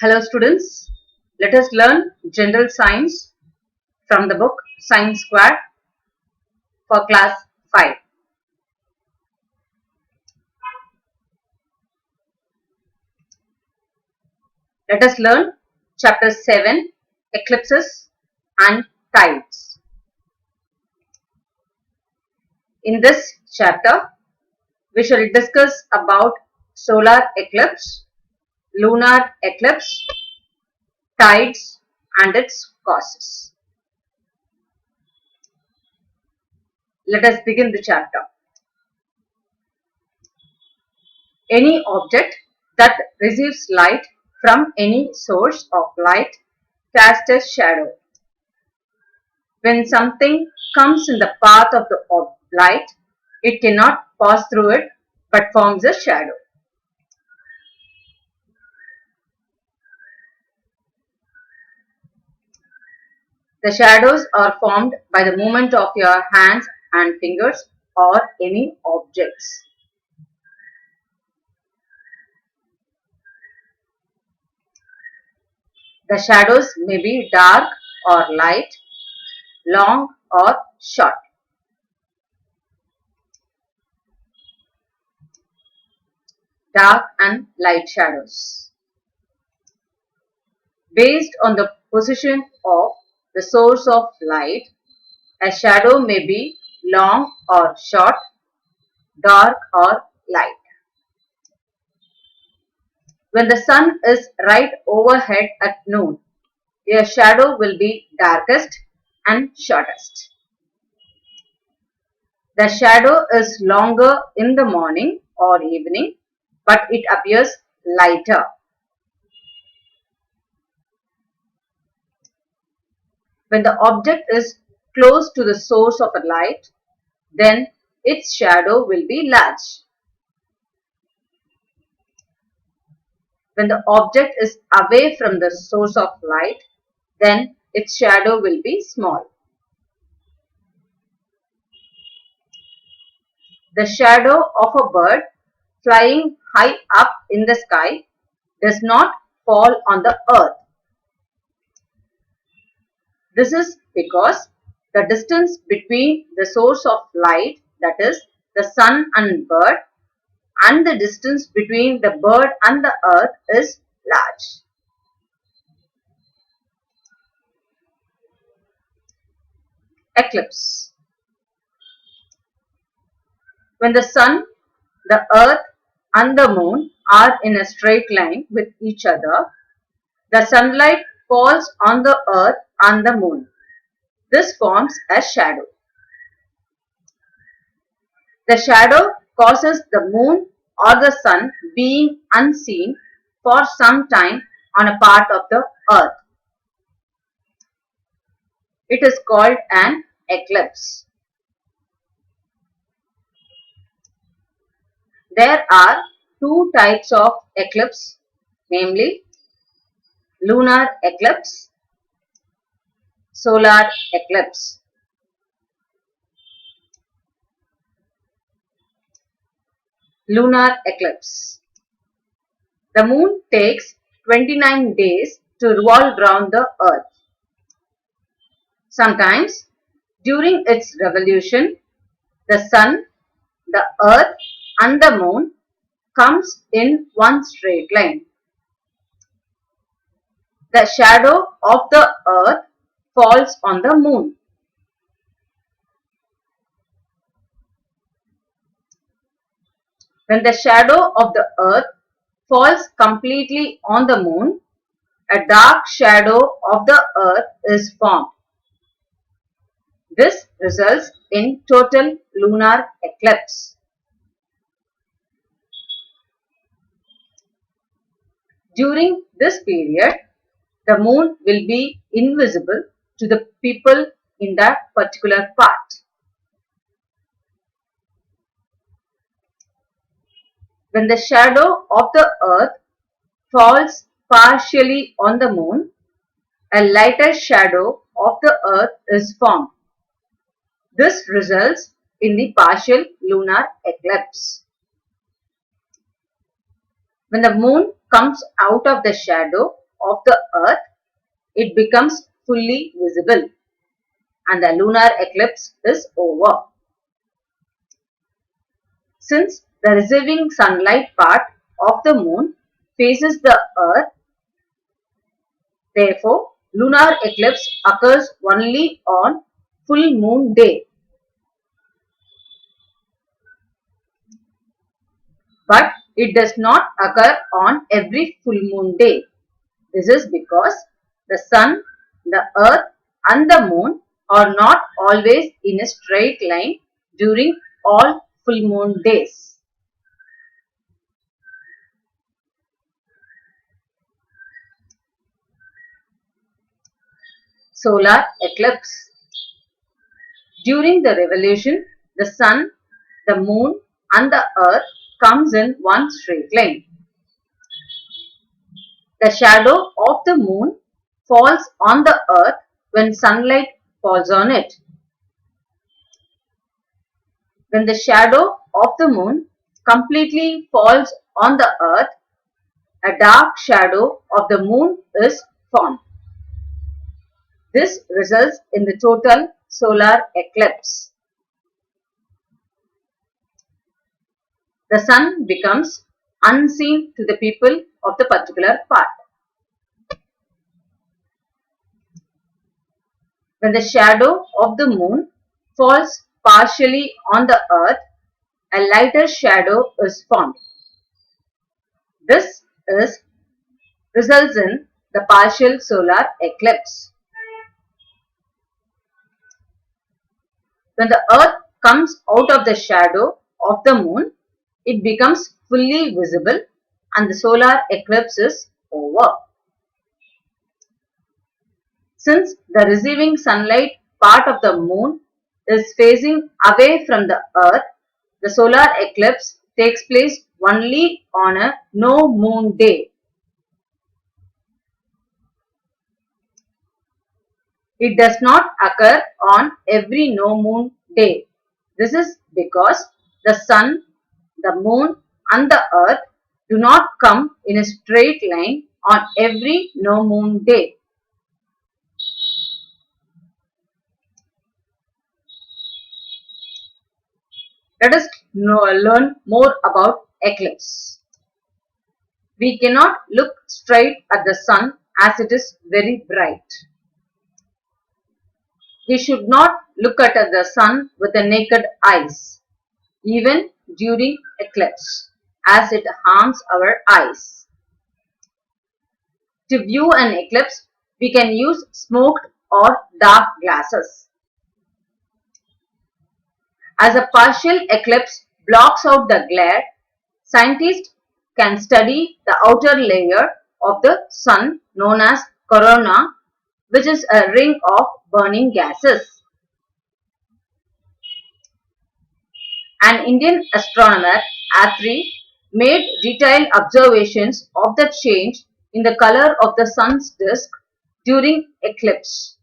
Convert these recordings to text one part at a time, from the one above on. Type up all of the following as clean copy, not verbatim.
Hello students, let us learn general science from the book Science Square for class 5. Let us learn chapter 7, eclipses and tides. In this chapter, we shall discuss about solar eclipse, lunar eclipse, tides and its causes. Let us begin the chapter. Any object that receives light from any source of light casts a shadow. When something comes in the path of the light, it cannot pass through it but forms a shadow. The shadows are formed by the movement of your hands and fingers or any objects. The shadows may be dark or light, long or short. Dark and light shadows. Based on the position of the source of light, a shadow may be long or short, dark or light. When the sun is right overhead at noon, your shadow will be darkest and shortest. The shadow is longer in the morning or evening, but it appears lighter. When the object is close to the source of a light, then its shadow will be large. When the object is away from the source of light, then its shadow will be small. The shadow of a bird flying high up in the sky does not fall on the earth. This is because the distance between the source of light, that is, the sun and bird, and the distance between the bird and the earth is large. Eclipse. When the sun, the earth and the moon are in a straight line with each other, the sunlight falls on the earth and the moon. This forms a shadow. The shadow causes the moon or the sun being unseen for some time on a part of the earth. It is called an eclipse. There are two types of eclipse, namely lunar eclipse, solar eclipse. Lunar eclipse. The moon takes 29 days to revolve around the earth. Sometimes, during its revolution, the sun, the earth and the moon comes in one straight line. The shadow of the earth falls on the moon. When the shadow of the earth falls completely on the moon, a dark shadow of the earth is formed. This results in total lunar eclipse. During this period, the moon will be invisible to the people in that particular part. When the shadow of the earth falls partially on the moon, a lighter shadow of the earth is formed. This results in the partial lunar eclipse. When the moon comes out of the shadow, of the earth, it becomes fully visible and the lunar eclipse is over. Since the receiving sunlight part of the moon faces the earth, therefore lunar eclipse occurs only on full moon day. But it does not occur on every full moon day. This is because the sun, the earth and the moon are not always in a straight line during all full moon days. Solar eclipse. During the revolution, the sun, the moon and the earth comes in one straight line. The shadow of the moon falls on the earth when sunlight falls on it. When the shadow of the moon completely falls on the earth, a dark shadow of the moon is formed. This results in the total solar eclipse. The sun becomes unseen to the people of the particular part. When the shadow of the moon falls partially on the earth, a lighter shadow is formed. This results in the partial solar eclipse. When the earth comes out of the shadow of the moon, it becomes fully visible and the solar eclipse is over. Since the receiving sunlight part of the moon is facing away from the earth, the solar eclipse takes place only on a no moon day. It does not occur on every no moon day. This is because the sun, the moon and the earth do not come in a straight line on every no moon day. Let us learn more about eclipse. We cannot look straight at the sun as it is very bright. We should not look at the sun with the naked eyes, even during eclipse, as it harms our eyes. To view an eclipse, we can use smoked or dark glasses. As a partial eclipse blocks out the glare, scientists can study the outer layer of the sun known as corona, which is a ring of burning gases. An Indian astronomer, Atri, made detailed observations of the change in the color of the sun's disk during eclipse.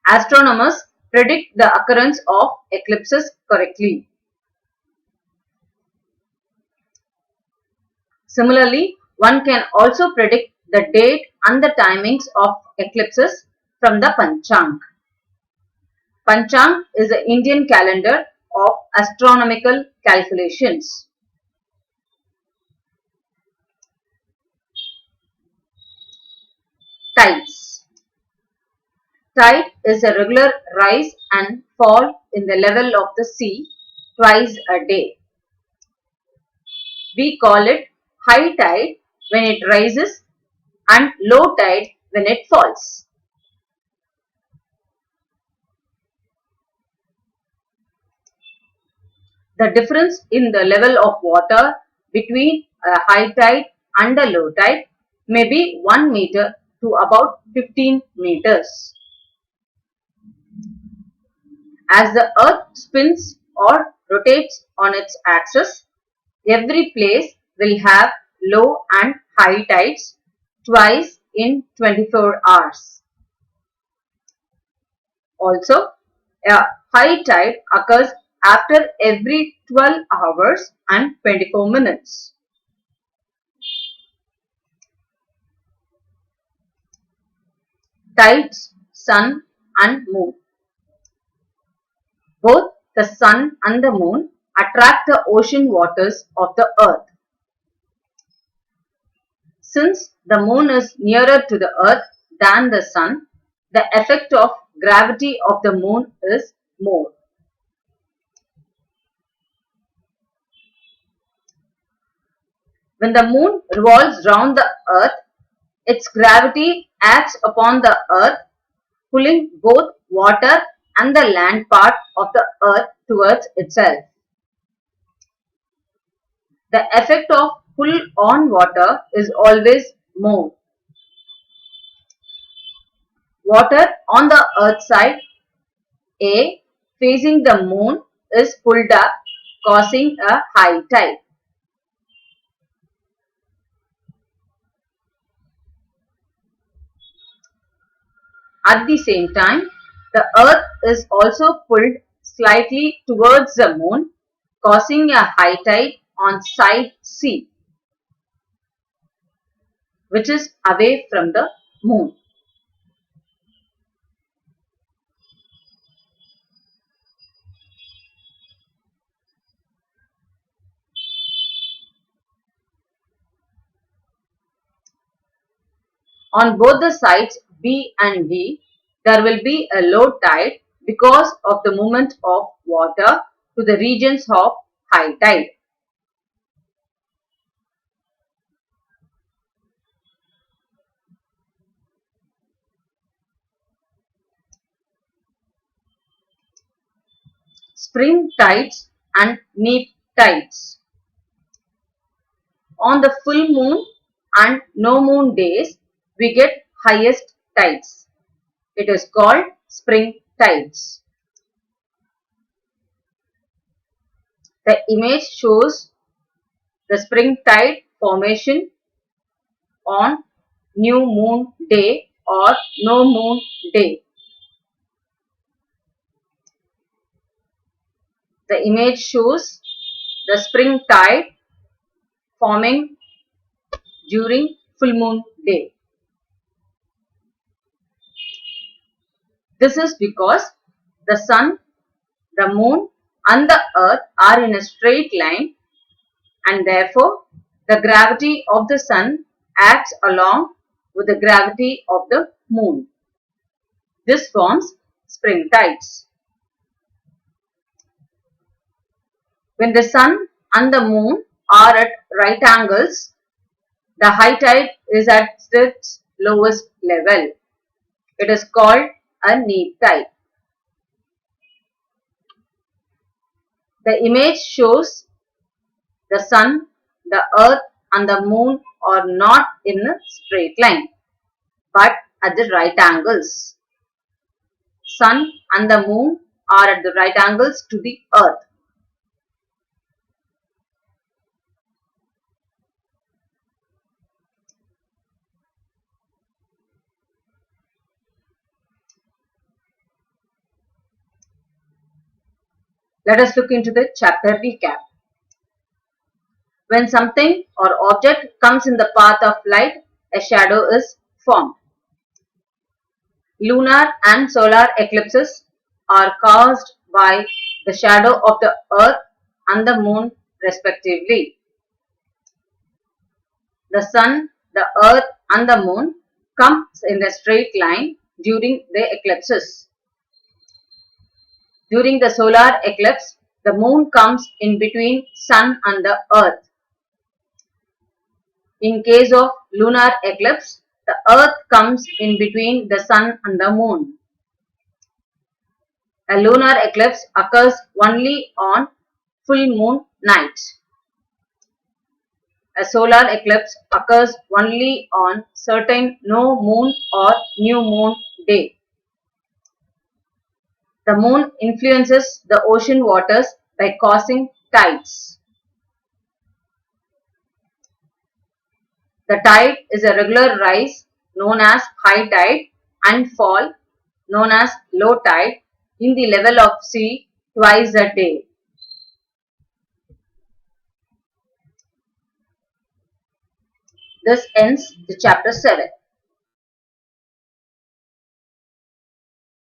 Astronomers predict the occurrence of eclipses correctly. Similarly, one can also predict the date and the timings of eclipses from the Panchang. Panchang is the Indian calendar of astronomical calculations. Tides. Tide is a regular rise and fall in the level of the sea twice a day. We call it high tide when it rises and low tide when it falls. The difference in the level of water between a high tide and a low tide may be 1 meter to about 15 meters. As the earth spins or rotates on its axis, every place will have low and high tides twice in 24 hours. Also, a high tide occurs after every 12 hours and 24 minutes. Tides, sun and moon. Both the sun and the moon attract the ocean waters of the earth. Since the moon is nearer to the earth than the sun, the effect of gravity of the moon is more. When the moon revolves round the earth, its gravity acts upon the earth, pulling both water and the land part of the earth towards itself. The effect of pull on water is always more. Water on the earth side A facing the moon is pulled up, causing a high tide. At the same time, the earth is also pulled slightly towards the moon, causing a high tide on side C, which is away from the moon. On both the sides B and D, there will be a low tide because of the movement of water to the regions of high tide. Spring tides and neap tides. On the full moon and no moon days, we get highest tides. It is called spring tides. The image shows the spring tide formation on new moon day or no moon day. The image shows the spring tide forming during full moon day. This is because the sun, the moon and the earth are in a straight line, and therefore the gravity of the sun acts along with the gravity of the moon. This forms spring tides. When the sun and the moon are at right angles, the high tide is at its lowest level. It is called a neap tide. The image shows the sun, the earth and the moon are not in a straight line, but at the right angles. Sun and the moon are at the right angles to the earth. Let us look into the chapter recap. When something or object comes in the path of light, a shadow is formed. Lunar and solar eclipses are caused by the shadow of the earth and the moon respectively. The sun, the earth and the moon come in a straight line during the eclipses. During the solar eclipse, the moon comes in between sun and the earth. In case of lunar eclipse, the earth comes in between the sun and the moon. A lunar eclipse occurs only on full moon night. A solar eclipse occurs only on certain no moon or new moon day. The moon influences the ocean waters by causing tides. The tide is a regular rise known as high tide and fall known as low tide in the level of sea twice a day. This ends the chapter 7.